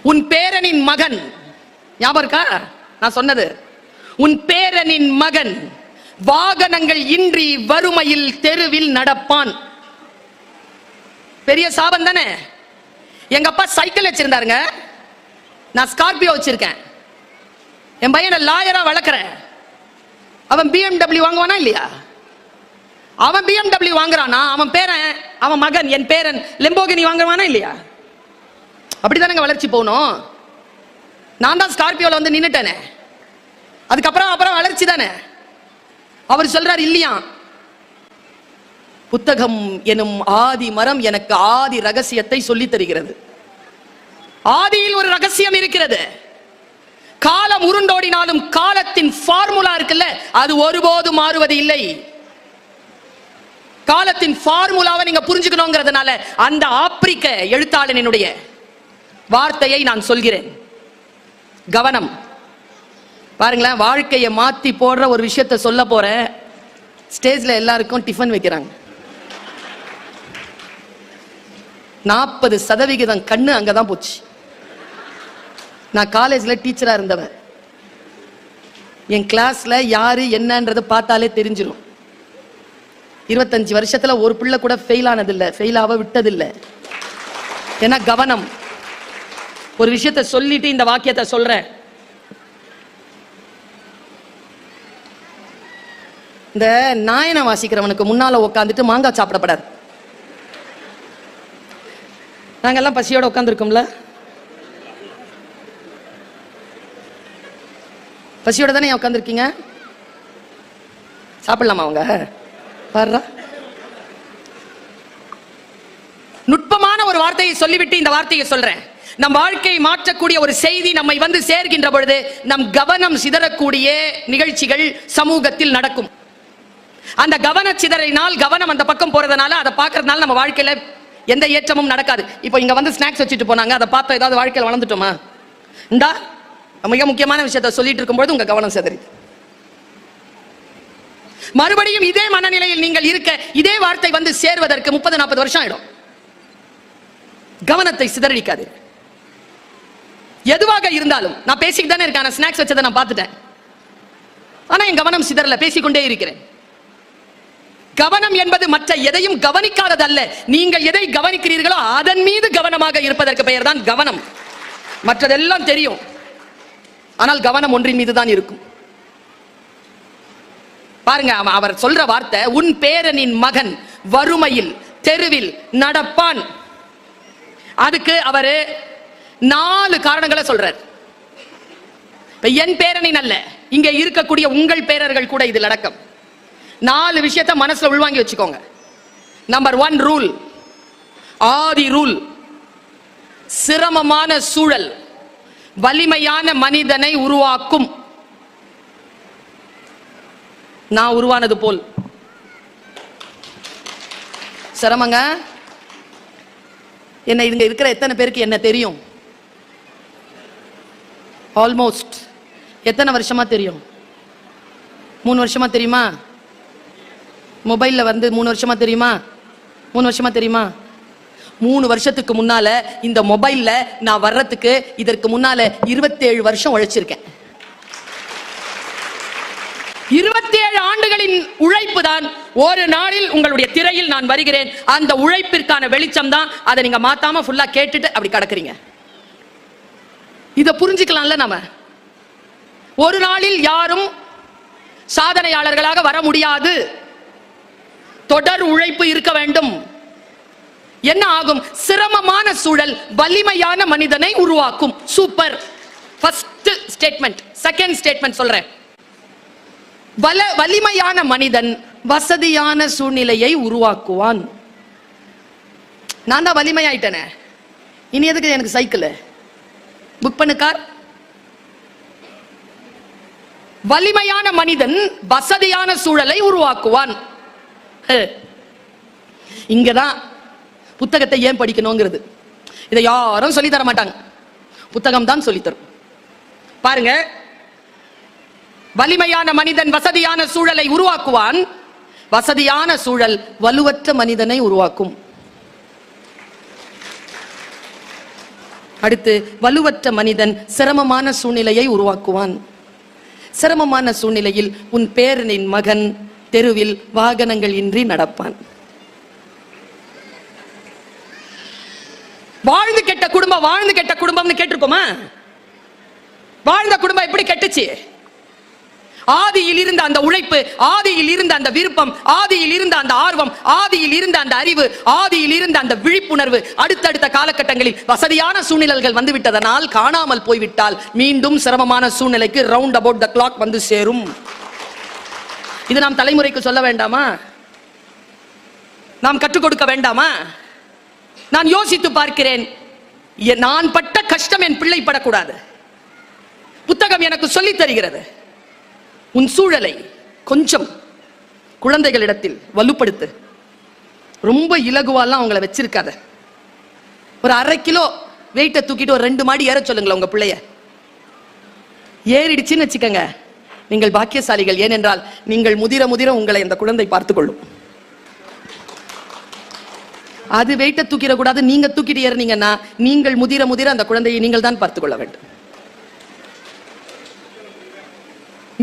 உன் பேரனின் மகன், ஞாபகம் இருக்கா நான் சொன்னது? உன் பேரனின் மகன் வாகனங்கள் இன்றி வறுமையில் தெருவில் நடப்பான். பெரிய சாபம் தானே. எங்க அப்பா சைக்கிள் வச்சிருந்தாருங்க, நான் ஸ்கார்பியோ வச்சிருக்கேன். என் பையனை லாயரா வளர்க்கிறேன். அவன் BMW வாங்குவானா இல்லையா? அவன் BMW வாங்குறானா, அவன் பேரன், அவன் மகன், என் பேரன் லெம்போகினி வாங்குவானா இல்லையா? அப்படிதானங்க வளர்ச்சி போகணும். நான் தான் ஸ்கார்பியோல வந்து நின்னுட்டேனே, அதுக்கப்புறம் வளர்ச்சி தானே. அவர் சொல்றார் இல்லையா, புத்தகம் எனும் ஆதி மரம் எனக்கு ஆதி ரகசியத்தை சொல்லி தருகிறது. ஆதியில் ஒரு ரகசியம் இருக்கிறது. காலம் உருண்டோடினாலும் காலத்தின் ஃபார்முலா இருக்குல்ல, அது ஒருபோது மாறுவது இல்லை. காலத்தின் ஃபார்முலாவை நீங்க புரிஞ்சுக்கணுங்கிறதுனால அந்த ஆப்பிரிக்க எழுத்தாளனுடைய வார்த்தையை நான் சொல்கிறேன். கவனம். பாருங்களேன், வாழ்க்கையை மாத்தி போடுற ஒரு விஷயத்தை சொல்ல போறேன். ஸ்டேஜ்ல எல்லாருக்கும் டிஃபன் வைக்கிறாங்க. 40% கண்ணு அங்கதான் போச்சு. நான் காலேஜ்ல டீச்சரா இருந்தவன். என் கிளாஸ்ல யாரு என்னன்றத பார்த்தாலே தெரிஞ்சிடும். 25 வருஷத்துல ஒரு பிள்ளை கூட ஃபெயில் ஆனதில்லை, ஃபெயிலாவ விட்டதில்லை. ஏன்னா கவனம். ஒரு விஷயத்தை சொல்லிட்டு இந்த வாக்கியத்தை சொல்றேன். இந்த நாயனை வாசிக்கிறவனுக்கு முன்னால உட்காந்துட்டு மாங்காய் சாப்பிடப்படாது. நாங்கெல்லாம் பசியோட உட்காந்துருக்கோம்ல, பசியோட தானே உட்காந்துருக்கீங்க. சாப்பிடலாமா அவங்க? பாருடா, நுட்பமான ஒரு வார்த்தையை சொல்லிவிட்டு இந்த வார்த்தையை சொல்றேன். நம் வாழ்க்கையை மாற்றக்கூடிய ஒரு செய்தி நம்மை வந்து சேர்கின்ற பொழுது நம் கவனம் சிதறக்கூடிய நிகழ்ச்சிகள் சமூகத்தில் நடக்கும். அந்த கவன சிதறினால், கவனம் அந்த பக்கம் போறதுனால, அதை பார்க்கறதுனால நம்ம வாழ்க்கையில எந்த ஏற்றமும் நடக்காது. இப்போ இங்க வந்து ஸ்நாக்ஸ் வச்சுட்டு போனாங்க, அதை பார்த்தா ஏதாவது வாழ்க்கையில் வளர்ந்துட்டோமா? இந்தா மிக முக்கியமான விஷயத்தை சொல்லிட்டு இருக்கும்போது உங்க கவனம் சிதறி மறுபடியும் இதே மனநிலையில் நீங்கள் இருக்க இதே வார்த்தை வந்து சேர்வதற்கு 30-40 வருஷம் ஆயிடும். கவனத்தை சிதறடிக்காது. எதுவாக இருந்தாலும் நான் பேசிக்கிட்டு தானே இருக்கேன். ஸ்நாக்ஸ் வச்சதை நான் பார்த்துட்டேன், ஆனா என் கவனம் சிதறல, பேசிக்கொண்டே இருக்கிறேன். கவனம் என்பது மற்ற எதையும் கவனிக்காதது அல்ல. நீங்கள் எதை கவனிக்கிறீர்களோ அதன் மீது கவனமாக இருப்பதற்கு பெயர் தான் கவனம். மற்றதெல்லாம் தெரியும், ஆனால் கவனம் ஒன்றின் மீது தான் இருக்கும். பாருங்க, அவர் சொல்ற வார்த்தை, உன் பேரனின் மகன் வறுமையில் தெருவில் நடப்பான். அதுக்கு அவரு 4 காரணங்களை சொல்றார். என் பேரனின் அல்ல, இங்க இருக்கக்கூடிய உங்கள் பேரர்கள் கூட இதில் அடக்கம். 4 விஷயத்தை மனசுல உள்வாங்கி வச்சுக்கோங்க. நம்பர் 1 ரூல், ஆதி ரூல். சிரமமான சூழல் வலிமையான மனிதனை உருவாக்கும். நான் உருவானது போல் சிரமங்க. என்ன இங்க இருக்கிற எத்தனை பேருக்கு என்ன தெரியும்? ஆல்மோஸ்ட் எத்தனை வருஷமா தெரியும்? 3 வருஷமா தெரியுமா? மொபைல்ல வந்து 3 வருஷமா தெரியுமா? 3 வருஷமா தெரியுமா? 3 வருஷத்துக்கு முன்னால இந்த மொபைல்ல நான் வர்றதுக்கு இதற்கு முன்னால 27 வருஷம் உழைச்சிருக்கேன். 27 ஆண்டுகளின் உழைப்பு தான் ஒரு நாளில் உங்களுடைய திரையில் நான் வருகிறேன். அந்த உழைப்பிற்கான வெளிச்சம் தான். அதை நீங்க மாத்தாம ஃபுல்லா கேட்டுட்டு அப்படி கடக்குறீங்க. இத புரிஞ்சுக்கலாம்ல. நாம ஒரு நாளில் யாரும் சாதனையாளர்களாக வர முடியாது. தொடர் உழைப்பு இருக்க வேண்டும். என்ன ஆகும்? சிரமமான சூழல் வலிமையான மனிதனை உருவாக்கும். Super. First statement. Second statement சொல்றேன். வலிமையான மனிதன் வசதியான சூழ்நிலையை உருவாக்குவான். நான் தான் வலிமையாயிட்டேனே, இனி எதுக்கு எனக்கு சைக்கிள்? புக் பண்ணு கார். வலிமையான மனிதன் வசதியான சூழலை உருவாக்குவான். இங்கதான் புத்தகத்தை ஏன் படிக்கணுங்கிறது. இதை யாரும் சொல்லி தர மாட்டாங்க, புத்தகம் தான் சொல்லி தரும். பாருங்க, வலிமையான மனிதன் வசதியான சூழலை உருவாக்குவான். வசதியான சூழல் வலுவற்ற மனிதனை உருவாக்கும். அடுத்து, வலுவற்ற மனிதன் சிரமமான சூழ்நிலையை உருவாக்குவான். சிரமமான சூழ்நிலையில் உன் பேரனின் மகன் தெருவில் வாகனங்கள் இன்றி நடப்பான். வாழ்ந்து கெட்ட குடும்பம், வாழ்ந்து கெட்ட குடும்பம்னு கேட்டிருக்கோமா? வாழ்ந்த குடும்பம் எப்படி கெட்டுச்சு? ஆதியில் இருந்த அந்த உழைப்பு, ஆதியில் இருந்த அந்த விருப்பம், ஆதியில் இருந்த அந்த ஆர்வம், ஆதியில் இருந்த அந்த அறிவு, ஆதியில் இருந்த அந்த விழிப்புணர்வு அடுத்தடுத்த காலகட்டங்களில் வசதியான சூழ்நிலைகள் வந்துவிட்டதனால் காணாமல் போய்விட்டால் மீண்டும் சிரமமான சூழ்நிலைக்கு ரவுண்ட் அபவுட் த கிளாக் வந்து சேரும். இது நாம் தலைமுறைக்கு சொல்ல வேண்டாமா? நாம் கற்றுக் கொடுக்க வேண்டாமா? நான் யோசித்து பார்க்கிறேன், நான் பட்ட கஷ்டம் என் பிள்ளை படக்கூடாது. புத்தகம் எனக்கு சொல்லித் தருகிறது, உன் சூழலை கொஞ்சம் குழந்தைகளிடத்தில் வலுப்படுத்து. ரொம்ப இலகுவாலாம் அவங்கள வச்சிருக்காத. ஒரு 1/2 கிலோ வெயிட்டை தூக்கிட்டு ஒரு 2 மாடி ஏற சொல்லுங்களேன் உங்க பிள்ளைய. ஏறிடுச்சுன்னு வச்சுக்கங்க, நீங்கள் பாக்கியசாலிகள். ஏனென்றால் நீங்கள் முதிர முதிர உங்களை இந்த குழந்தை பார்த்துக் கொள்ளும். அது வெயிட்டை தூக்கிட கூடாது. நீங்க தூக்கிட்டு ஏறினீங்கன்னா நீங்கள் முதிர முதிர அந்த குழந்தையை நீங்கள் தான் பார்த்துக் கொள்ள வேண்டும்.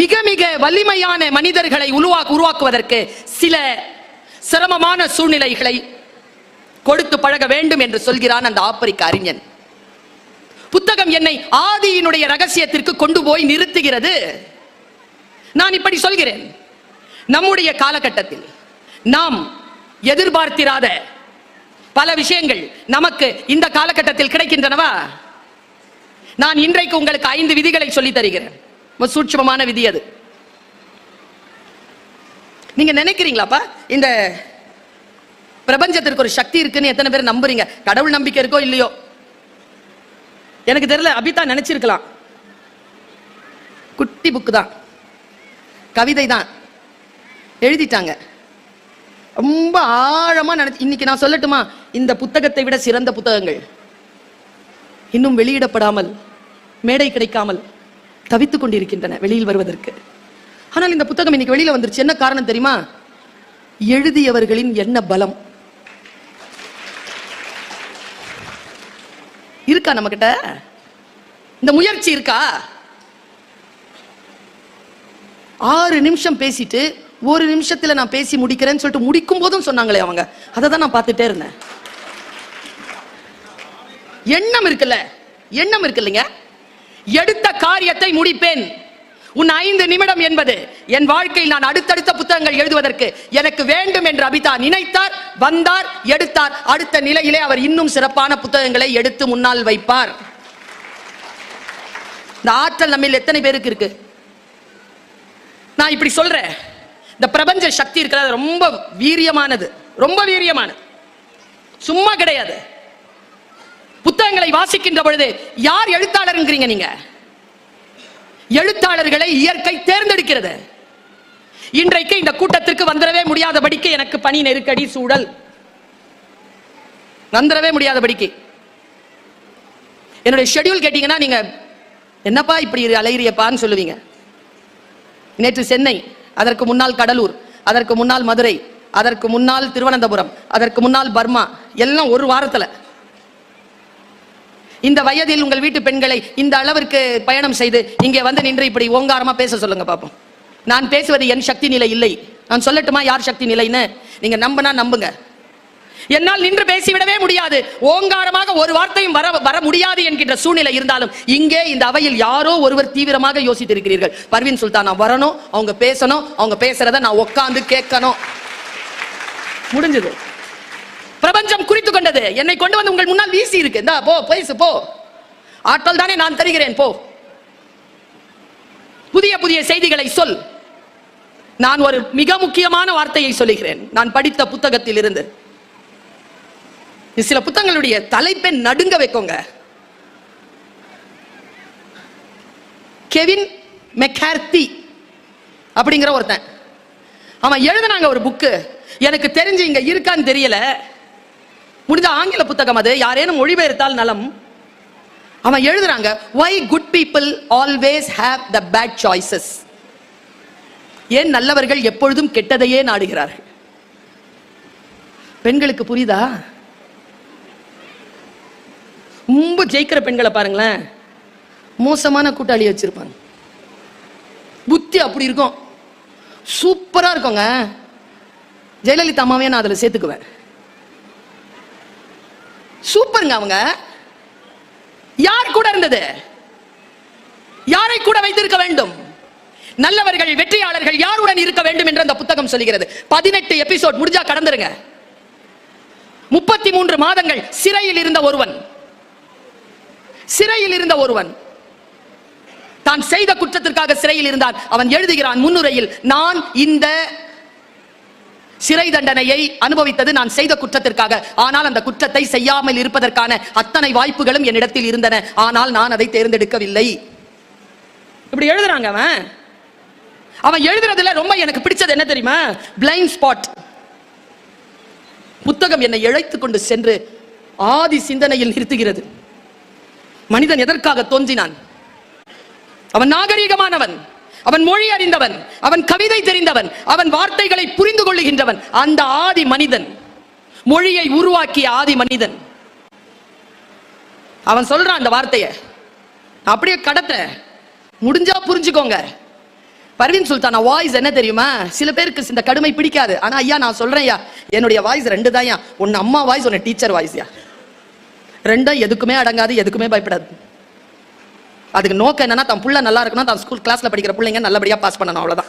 மிக மிக வலிமையான மனிதர்களை உருவாக்குவதற்கு சில சிரமமான சூழ்நிலைகளை கொடுத்து பழக வேண்டும் என்று சொல்கிறான் அந்த ஆப்பிரிக்க அறிஞன். புத்தகம் என்னை ஆதியினுடைய ரகசியத்திற்கு கொண்டு போய் நிறுத்துகிறது. நான் இப்படி சொல்கிறேன், நம்முடைய காலகட்டத்தில் நாம் எதிர்பார்த்திராத பல விஷயங்கள் நமக்கு இந்த காலகட்டத்தில் கிடைக்கின்றனவா? நான் இன்றைக்கு உங்களுக்கு 5 விதிகளை சொல்லி தருகிறேன். சூட்சமமான விதி அது. நீங்க நினைக்கிறீங்களாப்பா இந்த பிரபஞ்சத்திற்கு ஒரு சக்தி இருக்குன்னு எத்தனை பேர் நம்புறீங்க? கடவுள் நம்பிக்கை இருக்கோ இல்லையோ எனக்கு தெரியல. அபிதா நினைச்சிருக்கலாம். குட்டி புக்கு தான், கவிதை தான் எழுதிட்டாங்க. ரொம்ப ஆழமா நினைச்சு. இன்னைக்கு நான் சொல்லட்டுமா, இந்த புத்தகத்தை விட சிறந்த புத்தகங்கள் இன்னும் வெளியிடப்படாமல், மேடை கிடைக்காமல் தவித்துக் கொண்டிருக்கின்றன வெளியில் வருவதற்கு. ஆனால் இந்த புத்தகம் இன்னைக்கு வெளியில வந்துருச்சு. என்ன காரணம் தெரியுமா? எழுதியவர்களின் என்ன பலம் இருக்கா நம்ம கிட்ட? இந்த முயற்சி இருக்கா? 6 நிமிஷம் பேசிட்டு 1 நிமிஷத்துல நான் பேசி முடிக்கிறேன்னு சொல்லிட்டு முடிக்கும் போதும் சொன்னாங்களே அவங்க. அதை தான் நான் பார்த்துட்டே இருந்தேன். எண்ணம் இருக்குல்ல, எண்ணம் இருக்கு இல்லைங்க. எடுத்த காரியத்தை முடிப்பேன். உன் 5 நிமிடம் என்பது என் வாழ்க்கையில் நான் அடுத்தடுத்த புத்தகங்கள் எழுதுவதற்கு எனக்கு வேண்டும் என்று அபிதா நினைத்தார், வந்தார், எடுத்தார். அடுத்த நிலையிலே அவர் இன்னும் சிறப்பான புத்தகங்களை எடுத்து முன்னால் வைப்பார். இந்த ஆற்றல் நம்மில் எத்தனை பேருக்கு இருக்கு? நான் இப்படி சொல்றேன், இந்த பிரபஞ்ச சக்தி இருக்கிறது ரொம்ப வீரியமானது, ரொம்ப வீரியமானது, சும்மா கிடையாது. புத்தகங்களை வாசிக்கின்ற பொழுது யார் எழுத்தாளர்ங்கிறீங்க நீங்க? எழுத்தாளர்களை இயற்கை தேர்ந்தெடுக்கிறது. இன்றைக்கு இந்த கூட்டத்திற்கு வந்துடவே முடியாதபடிக்கு எனக்கு பணி நெருக்கடி சூழல், வந்துடவே முடியாதபடிக்கு என்னுடைய ஷெட்யூல் கேட்டீங்கன்னா நீங்க என்னப்பா இப்படி அலையிறியப்பான்னு சொல்லுவீங்க. நேற்று சென்னை, அதற்கு முன்னால் கடலூர், அதற்கு முன்னால் மதுரை, அதற்கு முன்னால் திருவனந்தபுரம், அதற்கு முன்னால் பர்மா, எல்லாம் ஒரு வாரத்துல. இந்த வயதில் உங்கள் வீட்டு பெண்களை இந்த அளவிற்கு பயணம் செய்து இங்கே வந்து நின்று இப்படி ஓங்காரமா பேச சொல்லுங்க பாப்போம். நான் பேசுவது என் சக்தி நிலை இல்லை. நான் சொல்லட்டுமா யார் சக்தி நிலைன்னு? நீங்க நம்பினா நம்புங்க. என்னால் நின்று பேசிவிடவே முடியாது. ஓங்காரமாக ஒரு வார்த்தையும் வர முடியாது என்கின்ற சூழ்நிலை இருந்தாலும் இங்கே இந்த அவையில் யாரோ ஒருவர் தீவிரமாக யோசித்திருக்கிறீர்கள். பர்வீன் சுல்தான் வரணும், அவங்க பேசணும், அவங்க பேசுறத நான் உட்கார்ந்து கேட்கணும். முடிஞ்சது. பிரபஞ்சம் குறித்து கொண்டது. என்னை கொண்டு வந்து உங்கள் முன்னால் வீசி இருக்கு. இந்தா போ, பேசு போ. ஆற்றல் தானே நான் தருகிறேன், போ. புதிய புதிய செய்திகளை சொல். நான் ஒரு மிக முக்கியமான வார்த்தையை சொல்லுகிறேன். நான் படித்த புத்தகத்தில் இருந்து சில புத்தகங்களுடைய தலைப்பை நடுங்க வைக்கோங்க. கெவின் மெக்கார்த்தி அப்படிங்கிற ஒருத்தன், அவன் எழுதினாங்க ஒரு புக்கு. எனக்கு தெரிஞ்சு இங்க இருக்கான்னு தெரியல, முடிஞ்ச ஆங்கில புத்தகம் அது, யாரேனும் மொழிபெயர்த்தால் நலம். அவன் எழுதுறாங்க, why good people always have the bad choices. ஏன் நல்லவர்கள் எப்பொழுதும் கெட்டதையே நாடுகிறார்கள். பெண்களுக்கு புரியுதா? ரொம்ப ஜெயிக்கிற பெண்களை பாருங்களேன், மோசமான கூட்டாளி வச்சிருப்பாங்க. புத்தி அப்படி இருக்கும், சூப்பரா இருக்குங்க. ஜெயலலிதா அம்மாவே நான் அதுல சேர்த்துக்குவேன். சூப்பருங்க. அவங்க யார் கூட இருந்தது? யாரை கூட வைத்திருக்க வேண்டும்? நல்லவர்கள், வெற்றியாளர்கள் யாருடன் இருக்க வேண்டும் என்று அந்த புத்தகம் சொல்லுகிறது. 18 எபிசோட் முடிஞ்சா கடந்துருங்க. 33 மாதங்கள் சிறையில் இருந்த ஒருவன் தான் செய்த குற்றத்திற்காக சிறையில் இருந்தான். அவன் எழுதுகிறான் முன்னுரையில், நான் இந்த சிறை தண்டனையை அனுபவித்தது நான் செய்த குற்றத்திற்காக. ஆனால் அந்த குற்றத்தை செய்யாமல் இருப்பதற்கான அத்தனை வாய்ப்புகளும் என்னிடத்தில் இருந்தன. ஆனால் நான் அதை தேர்ந்தெடுக்கவில்லை. இப்படி எழுதுறாங்க. அவன் எழுதுறதுல ரொம்ப எனக்கு பிடிச்சது என்ன தெரியுமா? Blind spot. புத்தகம் என்னை இழைத்துக் கொண்டு சென்று ஆதி சிந்தனையில் நிறுத்துகிறது. மனிதன் எதற்காக தோன்றினான்? அவன் நாகரீகமானவன், அவன் மொழி அறிந்தவன், அவன் கவிதை தெரிந்தவன், அவன் வார்த்தைகளை புரிந்து கொள்ளுகின்றவன். அந்த ஆதி மனிதன், மொழியை உருவாக்கிய ஆதி மனிதன், அவன் சொல்றான் அந்த வார்த்தையை. அப்படியே கடத்த முடிஞ்சா புரிஞ்சுக்கோங்க. பர்வீன் சுல்தான் வாய்ஸ் என்ன தெரியுமா? சில பேருக்கு இந்த கடுமை பிடிக்காது. ஆனா ஐயா நான் சொல்றேன், என்னுடைய வாய்ஸ் 2 தான். ஒன்னு அம்மா வாய்ஸ், ஒன்னு டீச்சர் வாய்ஸ். ரெண்டும் எதுக்குமே அடங்காது, எதுக்குமே பயப்படாது. அதுக்கு நோக்கம் என்னன்னா, தன் புள்ள நல்லா இருக்கணும், தான் ஸ்கூல் கிளாஸ்ல படிக்கிற பிள்ளைங்க நல்லபடியா பாஸ் பண்ணணும், அவ்வளவுதான்.